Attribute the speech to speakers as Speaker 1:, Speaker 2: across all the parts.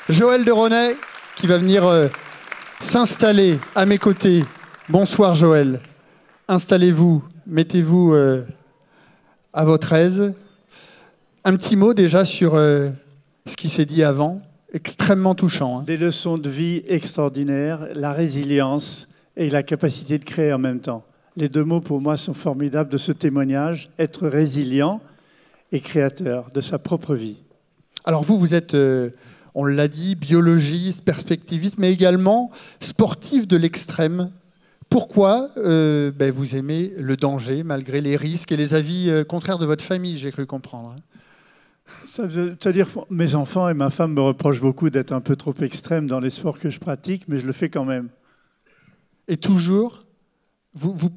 Speaker 1: Joël de Ronay qui va venir s'installer à mes côtés. Bonsoir Joël. Installez-vous, mettez-vous à votre aise. Un petit mot déjà sur ce qui s'est dit avant, extrêmement touchant. Hein.
Speaker 2: Des leçons de vie extraordinaires, la résilience et la capacité de créer en même temps. Les deux mots pour moi sont formidables de ce témoignage, être résilient et créateur de sa propre vie.
Speaker 1: Alors vous êtes, on l'a dit, biologiste, perspectiviste, mais également sportif de l'extrême. Pourquoi vous aimez le danger, malgré les risques et les avis contraires de votre famille, j'ai cru comprendre.
Speaker 2: C'est-à-dire que mes enfants et ma femme me reprochent beaucoup d'être un peu trop extrême dans les sports que je pratique, mais je le fais quand même.
Speaker 1: Et toujours vous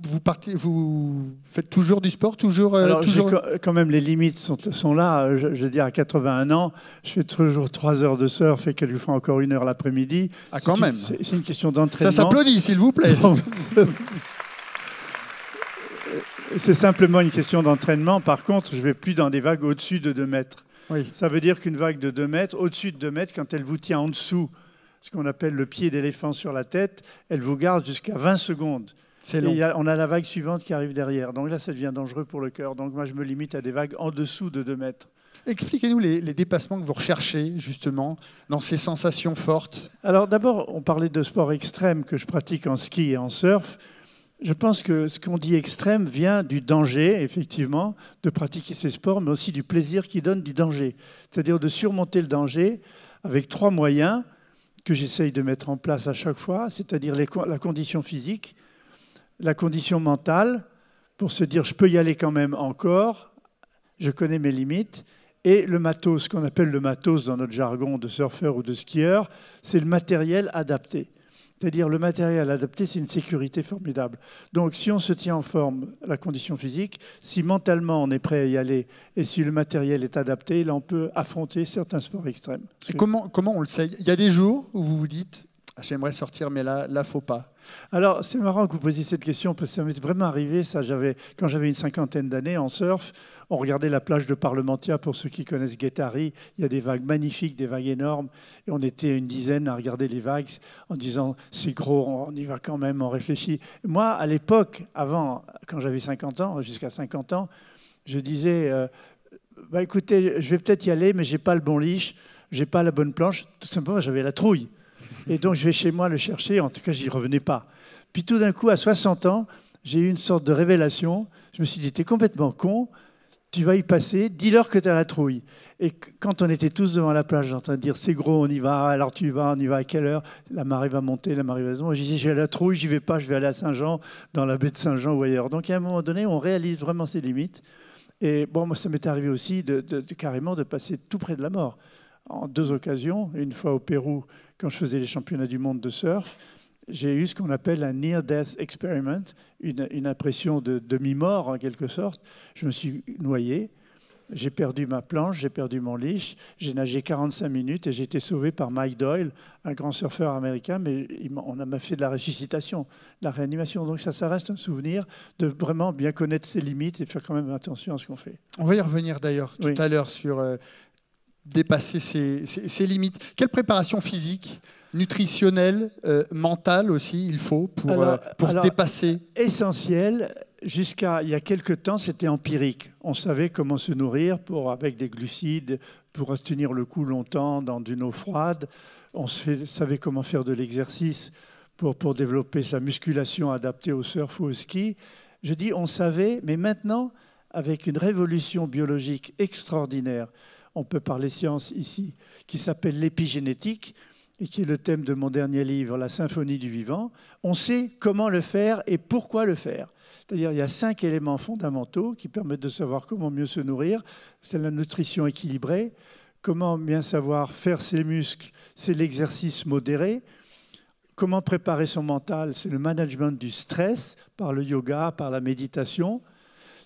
Speaker 1: faites toujours du sport, toujours.
Speaker 2: Alors,
Speaker 1: toujours...
Speaker 2: quand même, les limites sont là. Je veux dire, à 81 ans, je fais toujours 3 heures de surf et quelquefois encore 1 heure l'après-midi.
Speaker 1: Ah, quand même.
Speaker 2: C'est une question d'entraînement.
Speaker 1: Ça s'applaudit, s'il vous plaît.
Speaker 2: C'est simplement une question d'entraînement. Par contre, je ne vais plus dans des vagues au-dessus de 2 mètres.
Speaker 1: Oui.
Speaker 2: Ça veut dire qu'une vague de 2 mètres, au-dessus de 2 mètres, quand elle vous tient en dessous, ce qu'on appelle le pied d'éléphant sur la tête, elle vous garde jusqu'à 20 secondes.
Speaker 1: C'est long.
Speaker 2: Et on a la vague suivante qui arrive derrière. Donc là, ça devient dangereux pour le cœur. Donc moi, je me limite à des vagues en dessous de 2 mètres.
Speaker 1: Expliquez-nous les dépassements que vous recherchez, justement, dans ces sensations fortes.
Speaker 2: Alors d'abord, on parlait de sport extrême que je pratique en ski et en surf. Je pense que ce qu'on dit extrême vient du danger, effectivement, de pratiquer ces sports, mais aussi du plaisir qui donne du danger. C'est-à-dire de surmonter le danger avec 3 moyens que j'essaye de mettre en place à chaque fois, c'est-à-dire la condition physique, la condition mentale, pour se dire je peux y aller quand même encore, je connais mes limites, et le matos, ce qu'on appelle le matos dans notre jargon de surfeur ou de skieur, c'est le matériel adapté. C'est-à-dire le matériel adapté, c'est une sécurité formidable. Donc si on se tient en forme, la condition physique, si mentalement on est prêt à y aller, et si le matériel est adapté, là on peut affronter certains sports extrêmes.
Speaker 1: Et comment on le sait? Il y a des jours où vous vous dites « j'aimerais sortir, mais là, faut pas ».
Speaker 2: Alors, c'est marrant que vous posiez cette question, parce que ça m'est vraiment arrivé. Quand j'avais une 50aine d'années en surf, on regardait la plage de Parlementia, pour ceux qui connaissent Guétari. Il y a des vagues magnifiques, des vagues énormes. Et on était une dizaine à regarder les vagues en disant « c'est gros, on y va quand même, on réfléchit ». Moi, à l'époque, avant, quand j'avais 50 ans, jusqu'à 50 ans, je disais écoutez, je vais peut-être y aller, mais je n'ai pas le bon leash, je n'ai pas la bonne planche. Tout simplement, j'avais la trouille. Et donc, je vais chez moi le chercher. En tout cas, je n'y revenais pas. Puis tout d'un coup, à 60 ans, j'ai eu une sorte de révélation. Je me suis dit, t'es complètement con, tu vas y passer, dis-leur que tu as la trouille. Et quand on était tous devant la plage en train de dire, c'est gros, on y va, alors tu y vas, on y va à quelle heure? La marée va monter, la marée va descendre. J'ai dit, j'ai la trouille, j'y vais pas, je vais aller à Saint-Jean, dans la baie de Saint-Jean ou ailleurs. Donc, à un moment donné, on réalise vraiment ses limites. Et bon, moi, ça m'est arrivé aussi carrément de passer tout près de la mort. En 2 occasions, une fois au Pérou, quand je faisais les championnats du monde de surf, j'ai eu ce qu'on appelle un near-death experiment, une impression de demi-mort en quelque sorte. Je me suis noyé, j'ai perdu ma planche, j'ai perdu mon leash, j'ai nagé 45 minutes et j'ai été sauvé par Mike Doyle, un grand surfeur américain, mais on m'a fait de la ressuscitation, de la réanimation. Donc ça reste un souvenir de vraiment bien connaître ses limites et faire quand même attention à ce qu'on fait.
Speaker 1: On va y revenir d'ailleurs tout à l'heure sur dépasser ses limites. Quelle préparation physique, nutritionnelle, mentale aussi il faut pour se dépasser? Essentiel.
Speaker 2: Jusqu'à il y a quelques temps, c'était empirique. On savait comment se nourrir avec des glucides, pour se tenir le coup longtemps dans d'une eau froide. On savait comment faire de l'exercice pour développer sa musculation adaptée au surf ou au ski. Je dis on savait, mais maintenant, avec une révolution biologique extraordinaire, on peut parler science ici, qui s'appelle l'épigénétique, et qui est le thème de mon dernier livre, La symphonie du vivant, on sait comment le faire et pourquoi le faire. C'est-à-dire il y a 5 éléments fondamentaux qui permettent de savoir comment mieux se nourrir. C'est la nutrition équilibrée, comment bien savoir faire ses muscles, c'est l'exercice modéré. Comment préparer son mental, c'est le management du stress par le yoga, par la méditation.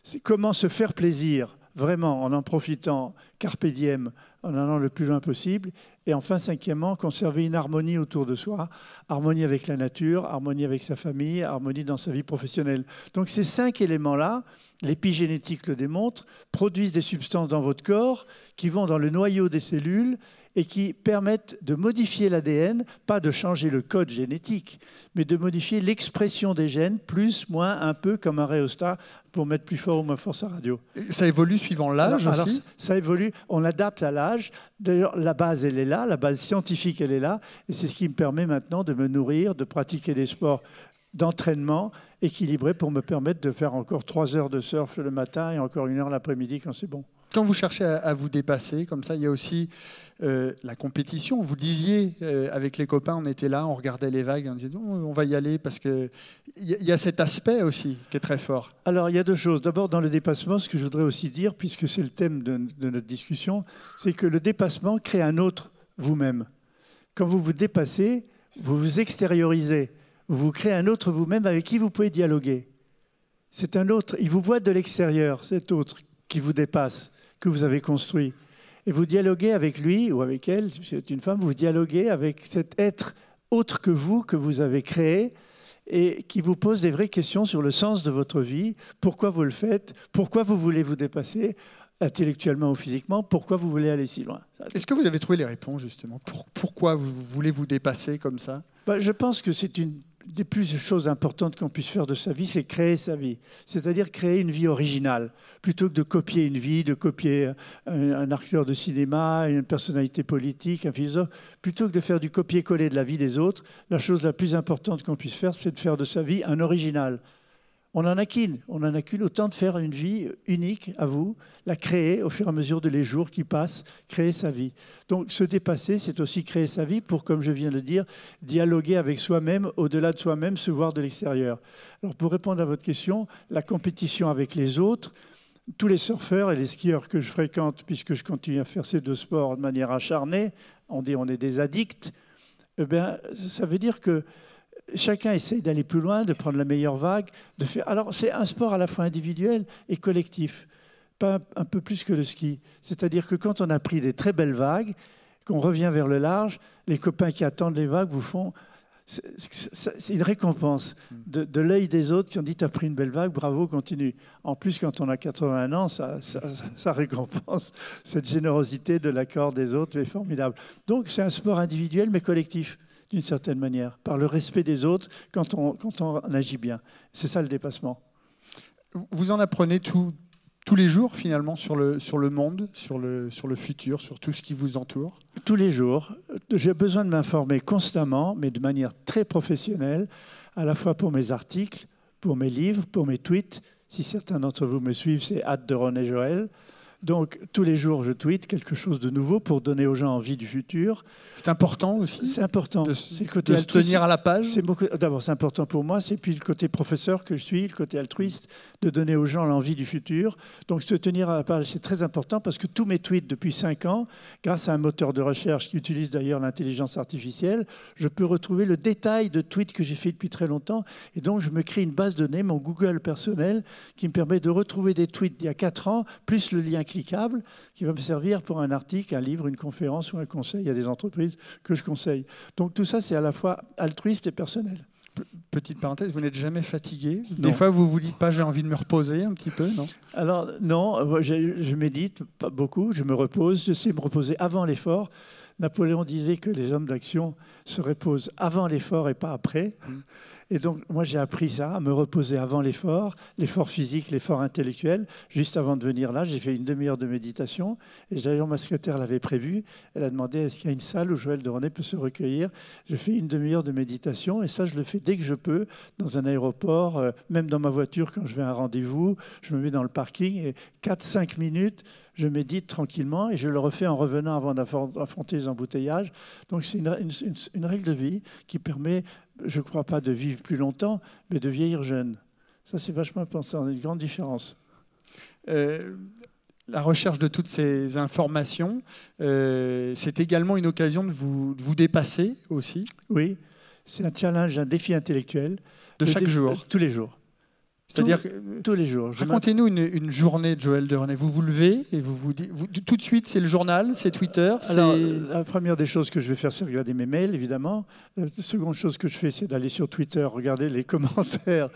Speaker 2: C'est comment se faire plaisir vraiment en profitant, carpe diem, en allant le plus loin possible. Et enfin, cinquièmement, conserver une harmonie autour de soi, harmonie avec la nature, harmonie avec sa famille, harmonie dans sa vie professionnelle. Donc ces 5 éléments-là, l'épigénétique le démontre, produisent des substances dans votre corps qui vont dans le noyau des cellules et qui permettent de modifier l'ADN, pas de changer le code génétique, mais de modifier l'expression des gènes, plus, moins, un peu comme un rhéostat pour mettre plus fort ou moins fort sa radio.
Speaker 1: Et ça évolue suivant l'âge aussi?
Speaker 2: Alors, ça évolue, on l'adapte à l'âge. D'ailleurs, la base, elle est là, la base scientifique, elle est là, et c'est ce qui me permet maintenant de me nourrir, de pratiquer des sports d'entraînement équilibrés pour me permettre de faire encore 3 heures de surf le matin et encore 1 heure l'après-midi quand c'est bon.
Speaker 1: Quand vous cherchez à vous dépasser, comme ça, il y a aussi la compétition. Vous disiez, avec les copains, on était là, on regardait les vagues, on disait on va y aller parce qu'il y a cet aspect aussi qui est très fort.
Speaker 2: Alors, il y a 2 choses. D'abord, dans le dépassement, ce que je voudrais aussi dire, puisque c'est le thème de notre discussion, c'est que le dépassement crée un autre vous-même. Quand vous vous dépassez, vous vous extériorisez. Vous créez un autre vous-même avec qui vous pouvez dialoguer. C'est un autre. Il vous voit de l'extérieur, cet autre qui vous dépasse, que vous avez construit. Et vous dialoguez avec lui ou avec elle, si c'est une femme, vous dialoguez avec cet être autre que vous avez créé et qui vous pose des vraies questions sur le sens de votre vie, pourquoi vous le faites, pourquoi vous voulez vous dépasser, intellectuellement ou physiquement, pourquoi vous voulez aller si loin.
Speaker 1: Est-ce que vous avez trouvé les réponses, justement? Pourquoi vous voulez vous dépasser comme ça?
Speaker 2: Je pense que c'est une des plus choses importantes qu'on puisse faire de sa vie, c'est créer sa vie. C'est-à-dire créer une vie originale, plutôt que de copier une vie, de copier un acteur de cinéma, une personnalité politique, un philosophe. Plutôt que de faire du copier-coller de la vie des autres, la chose la plus importante qu'on puisse faire, c'est de faire de sa vie un original. On n'en a qu'une. On n'en a qu'une. Autant de faire une vie unique à vous, la créer au fur et à mesure de les jours qui passent, créer sa vie. Donc se dépasser, c'est aussi créer sa vie pour, comme je viens de le dire, dialoguer avec soi-même, au-delà de soi-même, se voir de l'extérieur. Alors pour répondre à votre question, la compétition avec les autres, tous les surfeurs et les skieurs que je fréquente, puisque je continue à faire ces 2 sports de manière acharnée, on dit on est des addicts, eh bien, ça veut dire que chacun essaye d'aller plus loin, de prendre la meilleure vague. Alors, c'est un sport à la fois individuel et collectif, pas un peu plus que le ski. C'est-à-dire que quand on a pris des très belles vagues, qu'on revient vers le large, les copains qui attendent les vagues vous font... C'est une récompense de l'œil des autres qui ont dit « tu as pris une belle vague, bravo, continue ». En plus, quand on a 80 ans, ça récompense cette générosité de l'accord des autres, est formidable. Donc, c'est un sport individuel mais collectif, d'une certaine manière, par le respect des autres quand on agit bien. C'est ça le dépassement.
Speaker 1: Vous en apprenez tous les jours, finalement, sur le monde, sur le futur, sur tout ce qui vous entoure?
Speaker 2: Tous les jours. J'ai besoin de m'informer constamment, mais de manière très professionnelle, à la fois pour mes articles, pour mes livres, pour mes tweets. Si certains d'entre vous me suivent, c'est @derenéjoël. Donc, tous les jours, je tweete quelque chose de nouveau pour donner aux gens envie du futur.
Speaker 1: C'est important aussi.
Speaker 2: C'est important.
Speaker 1: De
Speaker 2: c'est le côté
Speaker 1: se tenir à la page.
Speaker 2: D'abord, c'est important pour moi. C'est puis le côté professeur que je suis, le côté altruiste, de donner aux gens l'envie du futur. Donc, se tenir à la page, c'est très important parce que tous mes tweets depuis 5 ans, grâce à un moteur de recherche qui utilise d'ailleurs l'intelligence artificielle, je peux retrouver le détail de tweets que j'ai fait depuis très longtemps. Et donc, je me crée une base de données, mon Google personnel, qui me permet de retrouver des tweets d'il y a 4 ans, plus le lien cliquable qui va me servir pour un article, un livre, une conférence ou un conseil à des entreprises que je conseille. Donc tout ça, c'est à la fois altruiste et personnel.
Speaker 1: Petite parenthèse, vous n'êtes jamais fatigué?
Speaker 2: Non.
Speaker 1: Des fois, vous vous dites pas j'ai envie de me reposer un petit peu, non?
Speaker 2: Alors non, je médite pas beaucoup, je me repose, je sais me reposer avant l'effort. Napoléon disait que les hommes d'action se reposent avant l'effort et pas après. Et donc, moi, j'ai appris ça, à me reposer avant l'effort physique, l'effort intellectuel. Juste avant de venir là, j'ai fait une demi-heure de méditation. Et d'ailleurs, ma secrétaire l'avait prévu. Elle a demandé est-ce qu'il y a une salle où Joël de René peut se recueillir. Je fais une demi-heure de méditation et ça, je le fais dès que je peux, dans un aéroport, même dans ma voiture quand je vais à un rendez-vous. Je me mets dans le parking et 4-5 minutes, je médite tranquillement et je le refais en revenant avant d'affronter les embouteillages. Donc, c'est une règle de vie qui permet, je ne crois pas de vivre plus longtemps, mais de vieillir jeune. Ça, c'est vachement important, une grande différence.
Speaker 1: La recherche de toutes ces informations, c'est également une occasion de vous dépasser aussi?
Speaker 2: Oui, c'est un challenge, un défi intellectuel.
Speaker 1: De chaque jour?
Speaker 2: Tous les jours.
Speaker 1: C'est-à-dire,
Speaker 2: tous les jours.
Speaker 1: Racontez-nous une journée de Joël de René. Vous vous levez et tout de suite, c'est le journal, c'est Twitter.
Speaker 2: Alors, la première des choses que je vais faire, c'est regarder mes mails, évidemment. La seconde chose que je fais, c'est d'aller sur Twitter, regarder les commentaires,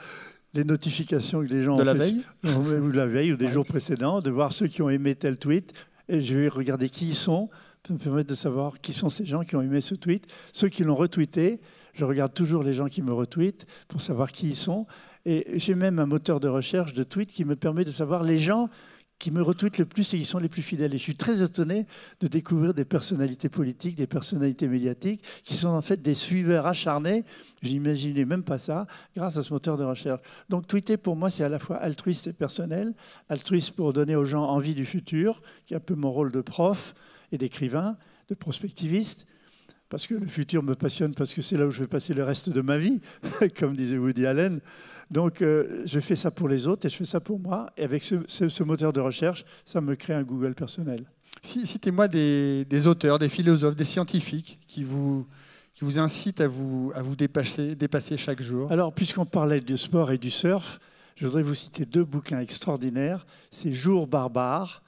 Speaker 2: les notifications que les gens
Speaker 1: de
Speaker 2: ont
Speaker 1: la
Speaker 2: fait,
Speaker 1: veille,
Speaker 2: ou de la veille, ou des jours précédents, de voir ceux qui ont aimé tel tweet. Et je vais regarder qui ils sont, ça me permet de savoir qui sont ces gens qui ont aimé ce tweet. Ceux qui l'ont retweeté, je regarde toujours les gens qui me retweetent pour savoir qui ils sont. Et j'ai même un moteur de recherche de tweets qui me permet de savoir les gens qui me retweetent le plus et qui sont les plus fidèles. Et je suis très étonné de découvrir des personnalités politiques, des personnalités médiatiques qui sont en fait des suiveurs acharnés. Je n'imaginais même pas ça grâce à ce moteur de recherche. Donc tweeter pour moi, c'est à la fois altruiste et personnel. Altruiste pour donner aux gens envie du futur, qui est un peu mon rôle de prof et d'écrivain, de prospectiviste. Parce que le futur me passionne, parce que c'est là où je vais passer le reste de ma vie, comme disait Woody Allen. Donc, je fais ça pour les autres et je fais ça pour moi. Et avec ce moteur de recherche, ça me crée un Google personnel.
Speaker 1: Citez-moi des auteurs, des philosophes, des scientifiques qui vous incitent à vous dépasser chaque jour.
Speaker 2: Alors, puisqu'on parlait du sport et du surf, je voudrais vous citer 2 bouquins extraordinaires. C'est Jours barbares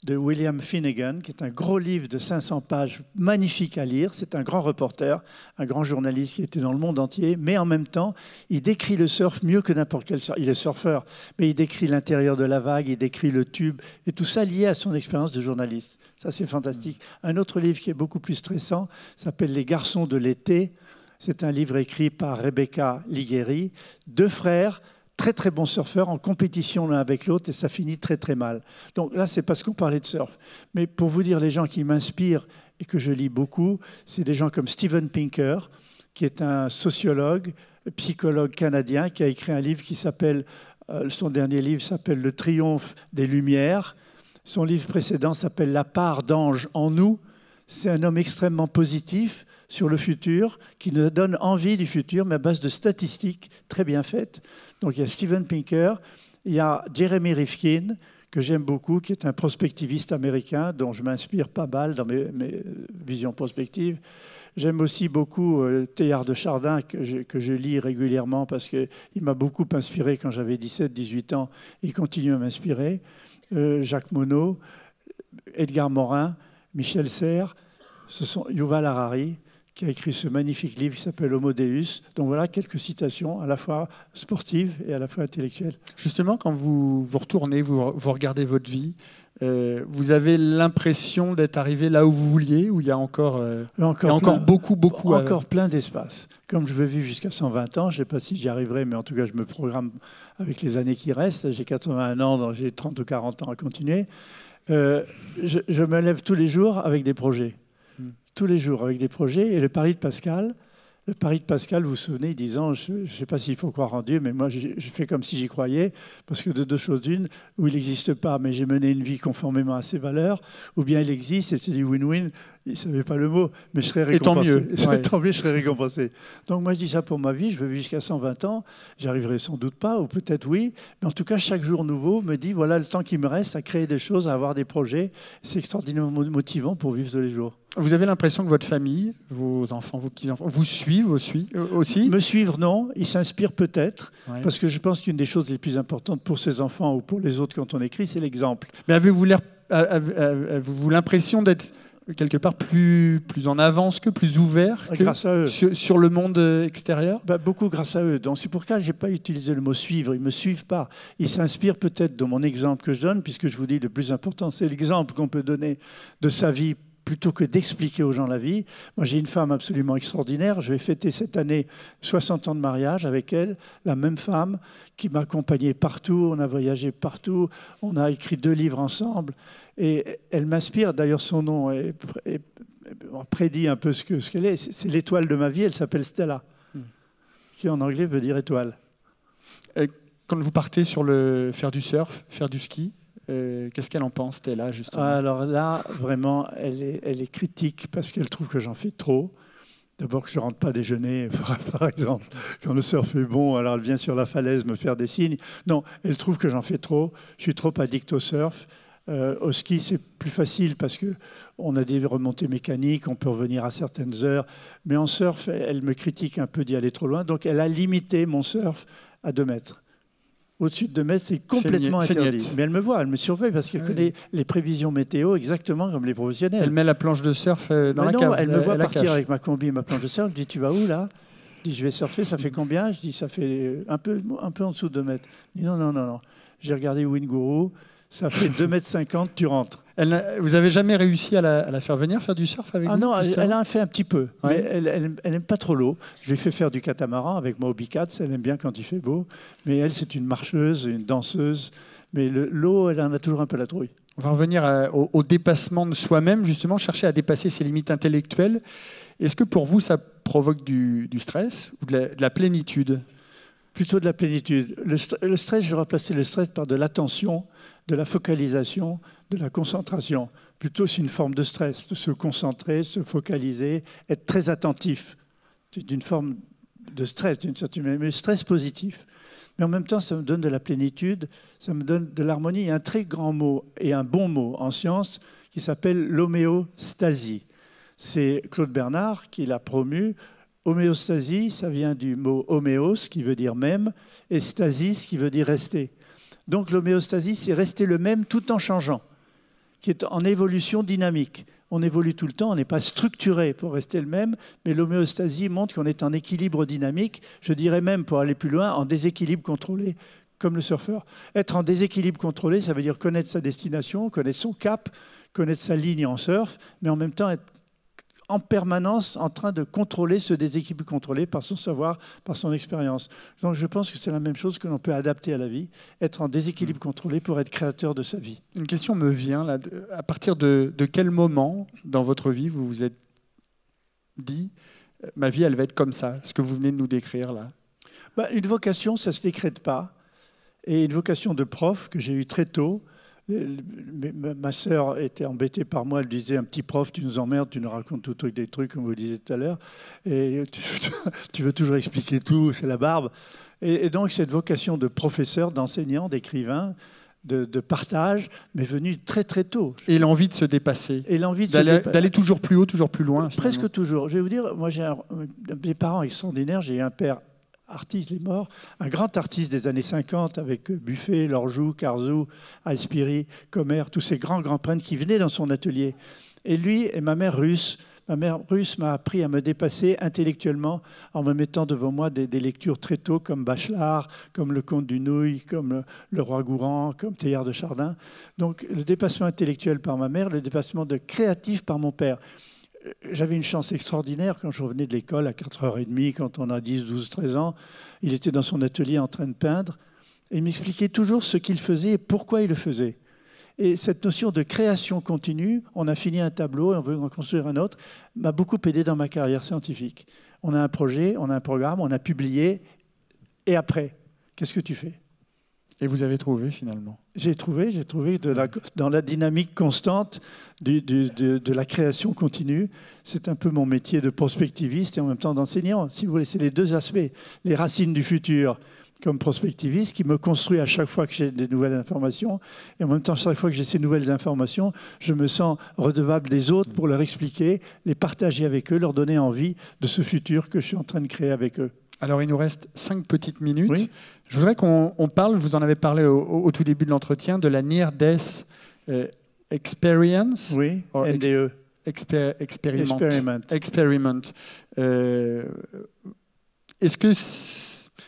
Speaker 2: de William Finnegan, qui est un gros livre de 500 pages, magnifique à lire. C'est un grand reporter, un grand journaliste qui était dans le monde entier, mais en même temps, il décrit le surf mieux que n'importe quel surfeur. Il est surfeur, mais il décrit l'intérieur de la vague, il décrit le tube, et tout ça lié à son expérience de journaliste. Ça, c'est fantastique. Un autre livre qui est beaucoup plus stressant s'appelle Les garçons de l'été. C'est un livre écrit par Rebecca Ligueri, 2 frères, très très bons surfeurs en compétition l'un avec l'autre et ça finit très très mal. Donc là, c'est parce qu'on parlait de surf. Mais pour vous dire, les gens qui m'inspirent et que je lis beaucoup, c'est des gens comme Steven Pinker, qui est un sociologue, psychologue canadien, qui a écrit un livre qui s'appelle, son dernier livre s'appelle Le triomphe des Lumières. Son livre précédent s'appelle La part d'ange en nous. C'est un homme extrêmement positif sur le futur, qui nous donne envie du futur, mais à base de statistiques très bien faites. Donc il y a Steven Pinker, il y a Jeremy Rifkin, que j'aime beaucoup, qui est un prospectiviste américain, dont je m'inspire pas mal dans mes visions prospectives. J'aime aussi beaucoup Teilhard de Chardin, que je lis régulièrement, parce qu'il m'a beaucoup inspiré quand j'avais 17-18 ans. Il continue à m'inspirer. Jacques Monod, Edgar Morin, Michel Serres, ce sont Yuval Harari, qui a écrit ce magnifique livre qui s'appelle Homo Deus. Donc voilà quelques citations à la fois sportives et à la fois intellectuelles.
Speaker 1: Justement, quand vous retournez, vous regardez votre vie, vous avez l'impression d'être arrivé là où vous vouliez, ou il y a encore beaucoup
Speaker 2: encore plein d'espace. Comme je veux vivre jusqu'à 120 ans, je ne sais pas si j'y arriverai, mais en tout cas, je me programme avec les années qui restent. J'ai 81 ans, donc j'ai 30 ou 40 ans à continuer. Je me lève tous les jours avec des projets. Tous les jours avec des projets. Et le pari de Pascal, vous vous souvenez, disant, je ne sais pas s'il faut croire en Dieu, mais moi, je fais comme si j'y croyais, parce que de 2 choses d'une, où il n'existe pas, mais j'ai mené une vie conformément à ses valeurs, ou bien il existe, et tu dis win-win, il ne savait pas le mot, mais je serais récompensé.
Speaker 1: Et tant mieux. Ouais.
Speaker 2: Tant mieux, je serais récompensé. Donc moi, je dis ça pour ma vie, je veux vivre jusqu'à 120 ans, j'arriverai sans doute pas, ou peut-être oui, mais en tout cas, chaque jour nouveau me dit, voilà le temps qui me reste à créer des choses, à avoir des projets. C'est extraordinairement motivant pour vivre tous les jours.
Speaker 1: Vous avez l'impression que votre famille, vos enfants, vos petits-enfants, vous suivent aussi?
Speaker 2: Me suivre, non. Ils s'inspirent peut-être, parce que je pense qu'une des choses les plus importantes pour ces enfants ou pour les autres quand on écrit, c'est l'exemple.
Speaker 1: Mais avez-vous l'impression d'être quelque part plus en avance plus ouvert
Speaker 2: grâce à eux.
Speaker 1: Sur le monde extérieur?
Speaker 2: Beaucoup grâce à eux. Donc c'est pour ça que je n'ai pas utilisé le mot suivre. Ils ne me suivent pas. Ils s'inspirent peut-être de mon exemple que je donne, puisque je vous dis le plus important, c'est l'exemple qu'on peut donner de sa vie plutôt que d'expliquer aux gens la vie. Moi, j'ai une femme absolument extraordinaire. Je vais fêter cette année 60 ans de mariage avec elle, la même femme qui m'a accompagné partout. On a voyagé partout. On a écrit 2 livres ensemble. Et elle m'inspire. D'ailleurs, son nom prédit un peu ce qu'elle est. C'est l'étoile de ma vie. Elle s'appelle Stella, qui en anglais veut dire étoile.
Speaker 1: Quand vous partez faire du surf, faire du ski, qu'est-ce qu'elle en pense, Stella, justement?
Speaker 2: Alors là, vraiment, elle est critique parce qu'elle trouve que j'en fais trop. D'abord que je ne rentre pas déjeuner, par exemple. Quand le surf est bon, alors elle vient sur la falaise me faire des signes. Non, elle trouve que j'en fais trop. Je suis trop addict au surf. Au ski, c'est plus facile parce qu'on a des remontées mécaniques, on peut revenir à certaines heures. Mais en surf, elle me critique un peu d'y aller trop loin. Donc elle a limité mon surf à 2 mètres. Au-dessus de 2 mètres, c'est complètement
Speaker 1: C'est
Speaker 2: interdit.
Speaker 1: net.
Speaker 2: Mais elle me voit, elle me surveille parce qu'elle connaît les prévisions météo exactement comme les professionnels.
Speaker 1: Elle met la planche de surf dans
Speaker 2: Mais
Speaker 1: la
Speaker 2: non,
Speaker 1: cave.
Speaker 2: elle me voit
Speaker 1: la
Speaker 2: partir
Speaker 1: cache.
Speaker 2: avec ma combi et ma planche de surf. Elle me dit, tu vas où là? Je dis, je vais surfer, ça fait combien? Je dis, ça fait un peu en dessous de 2 mètres. Elle dit, non, non, non, non. J'ai regardé Winguru, ça fait 2,50 m, tu rentres.
Speaker 1: Vous avez jamais réussi à la faire venir faire du surf avec
Speaker 2: Ah
Speaker 1: vous?
Speaker 2: non,
Speaker 1: justement
Speaker 2: elle a fait un petit peu,
Speaker 1: Ouais.
Speaker 2: mais elle n'aime pas trop l'eau. Je lui ai fait faire du catamaran avec Moby Cats, elle aime bien quand il fait beau. Mais elle, c'est une marcheuse, une danseuse. Mais l'eau, elle en a toujours un peu la trouille.
Speaker 1: On va revenir au dépassement de soi-même, justement, chercher à dépasser ses limites intellectuelles. Est-ce que pour vous, ça provoque du stress ou de la plénitude?
Speaker 2: Plutôt de la plénitude. Le stress, je remplaçais le stress par de l'attention, de la focalisation, de la concentration. Plutôt, c'est une forme de stress, de se concentrer, se focaliser, être très attentif. C'est une forme de stress, d'une certaine manière, mais stress positif. Mais en même temps, ça me donne de la plénitude, ça me donne de l'harmonie. Il y a un très grand mot et un bon mot en science qui s'appelle l'homéostasie. C'est Claude Bernard qui l'a promu. Homéostasie, ça vient du mot homéos, qui veut dire même, et stasis, qui veut dire rester. Donc l'homéostasie, c'est rester le même tout en changeant, qui est en évolution dynamique. On évolue tout le temps, on n'est pas structuré pour rester le même, mais l'homéostasie montre qu'on est en équilibre dynamique, je dirais même, pour aller plus loin, en déséquilibre contrôlé, comme le surfeur. Être en déséquilibre contrôlé, ça veut dire connaître sa destination, connaître son cap, connaître sa ligne en surf, mais en même temps être en permanence en train de contrôler ce déséquilibre contrôlé par son savoir, par son expérience. Donc je pense que c'est la même chose que l'on peut adapter à la vie, être en déséquilibre contrôlé pour être créateur de sa vie.
Speaker 1: Une question me vient là. À partir de quel moment dans votre vie vous vous êtes dit ma vie, elle va être comme ça, ce que vous venez de nous décrire là?
Speaker 2: Une vocation, ça ne se décrète pas. Et une vocation de prof que j'ai eue très tôt. Ma sœur était embêtée par moi, elle disait, un petit prof, tu nous emmerdes, tu nous racontes tout des trucs, comme vous le disiez tout à l'heure, et tu veux toujours expliquer tout, c'est la barbe. Et donc cette vocation de professeur, d'enseignant, d'écrivain, de partage, m'est venue très très tôt.
Speaker 1: Et l'envie de se dépasser,
Speaker 2: et l'envie
Speaker 1: d'aller toujours plus haut, toujours plus loin. Finalement.
Speaker 2: Presque toujours. Je vais vous dire, moi j'ai des parents extraordinaires, j'ai eu un père artiste, il est mort, un grand artiste des années 50 avec Buffet, Lorjou, Carzou, Alspiri, Comer, tous ces grands peintres qui venaient dans son atelier. Et lui et ma mère russe m'a appris à me dépasser intellectuellement en me mettant devant moi des lectures très tôt comme Bachelard, comme Le Comte du Nouille, comme Le Roi Gourand, comme Teilhard de Chardin. Donc le dépassement intellectuel par ma mère, le dépassement créatif par mon père. J'avais une chance extraordinaire quand je revenais de l'école à 4h30, quand on a 10, 12, 13 ans. Il était dans son atelier en train de peindre et il m'expliquait toujours ce qu'il faisait et pourquoi il le faisait. Et cette notion de création continue, on a fini un tableau et on veut en construire un autre, m'a beaucoup aidé dans ma carrière scientifique. On a un projet, on a un programme, on a publié et après, qu'est-ce que tu fais ?
Speaker 1: Et vous avez trouvé finalement?
Speaker 2: J'ai trouvé dans la dynamique constante de la création continue. C'est un peu mon métier de prospectiviste et en même temps d'enseignant. Si vous voulez, c'est les deux aspects. Les racines du futur comme prospectiviste qui me construit à chaque fois que j'ai des nouvelles informations. Et en même temps, chaque fois que j'ai ces nouvelles informations, je me sens redevable des autres pour leur expliquer, les partager avec eux, leur donner envie de ce futur que je suis en train de créer avec eux.
Speaker 1: Alors, il nous reste 5 petites minutes.
Speaker 2: Oui.
Speaker 1: Je voudrais qu'on parle, vous en avez parlé au tout début de l'entretien, de la Near Death Experience.
Speaker 2: Oui, NDE.
Speaker 1: Experiment. Est-ce que,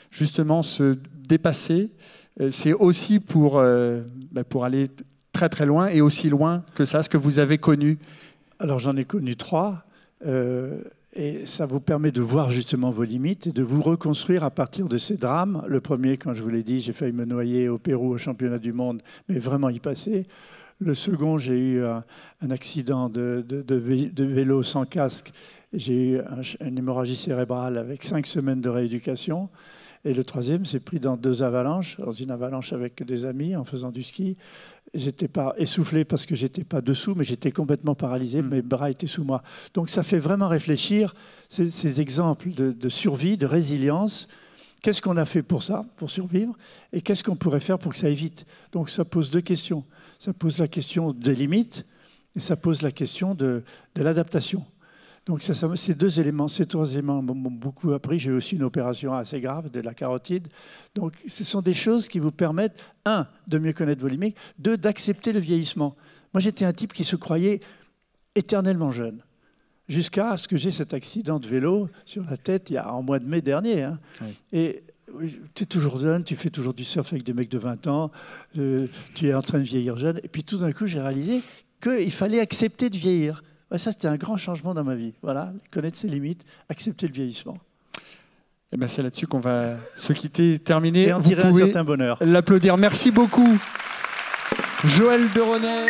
Speaker 1: justement, se dépasser, c'est aussi pour aller très très loin et aussi loin que ça, ce que vous avez connu?
Speaker 2: Alors, j'en ai connu 3. Et ça vous permet de voir justement vos limites et de vous reconstruire à partir de ces drames. Le premier, quand je vous l'ai dit, j'ai failli me noyer au Pérou au championnat du monde, mais vraiment y passer. Le second, j'ai eu un accident de vélo sans casque. J'ai eu une hémorragie cérébrale avec 5 semaines de rééducation. Et le troisième, c'est pris dans 2 avalanches, dans une avalanche avec des amis en faisant du ski. J'étais pas essoufflé parce que j'étais pas dessous, mais j'étais complètement paralysé. Mes bras étaient sous moi. Donc ça fait vraiment réfléchir ces exemples de survie, de résilience. Qu'est-ce qu'on a fait pour ça, pour survivre? Et qu'est-ce qu'on pourrait faire pour que ça aille vite? Donc ça pose 2 questions. Ça pose la question des limites et ça pose la question de l'adaptation. Donc ces deux éléments, ces trois éléments m'ont beaucoup appris. J'ai aussi une opération assez grave de la carotide. Donc ce sont des choses qui vous permettent, un, de mieux connaître vos limites, deux, d'accepter le vieillissement. Moi, j'étais un type qui se croyait éternellement jeune, jusqu'à ce que j'ai cet accident de vélo sur la tête en mois de mai dernier. Hein. Oui. Et tu es toujours jeune, tu fais toujours du surf avec des mecs de 20 ans, tu es en train de vieillir jeune. Et puis tout d'un coup, j'ai réalisé qu'il fallait accepter de vieillir. Ça, c'était un grand changement dans ma vie. Voilà, connaître ses limites, accepter le vieillissement.
Speaker 1: Et ben c'est là-dessus qu'on va se quitter, terminer.
Speaker 2: Et en tirer un certain bonheur.
Speaker 1: L'applaudir. Merci beaucoup, Joël de René.